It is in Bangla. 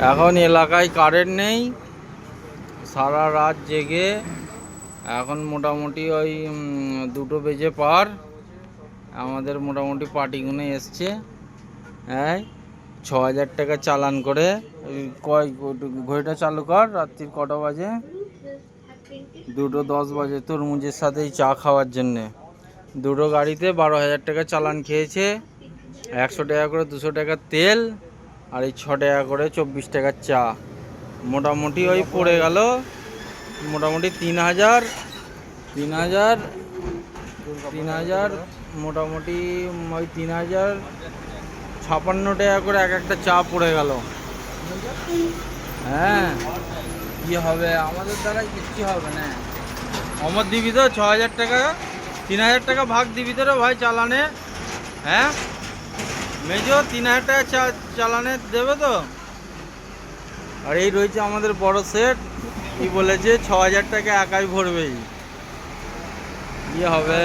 এখন এলাকায় কারেন্ট নেই, সারা রাত জেগে এখন মোটামুটি ওই 2টো বেজে পার আমাদের মোটামুটি পার্টিগুলো এসছে। হ্যাঁ, 6,000 টাকা চালান করে। ঘড়িটা চালু কর, রাত্রির কটা বাজে? 2:10 বাজে। তরমুজের সাথেই চা খাওয়ার জন্যে 2টো গাড়িতে 12,000 টাকা চালান খেয়েছে। 100 টাকা করে 200 টাকার তেল, আর এই 6 টাকা করে 24 টাকার চা। মোটামুটি ওই পড়ে গেল মোটামুটি 3,000 মোটামুটি ওই 3,056 টাকা করে এক একটা চা পড়ে গেল। হ্যাঁ, কি হবে, আমাদের দ্বারাই কিচ্ছু হবে না। অমর দিবি তো 6,000 টাকা, 3,000 টাকা ভাগ দিবি তো রে ভাই চালানে। হ্যাঁ মেজো, 3,000 টাকা চালানে দেবে তো। আর এই রয়েছে আমাদের বড় সেট, কি বলেছে 6,000 টাকা একাই ভরবেই। কি হবে।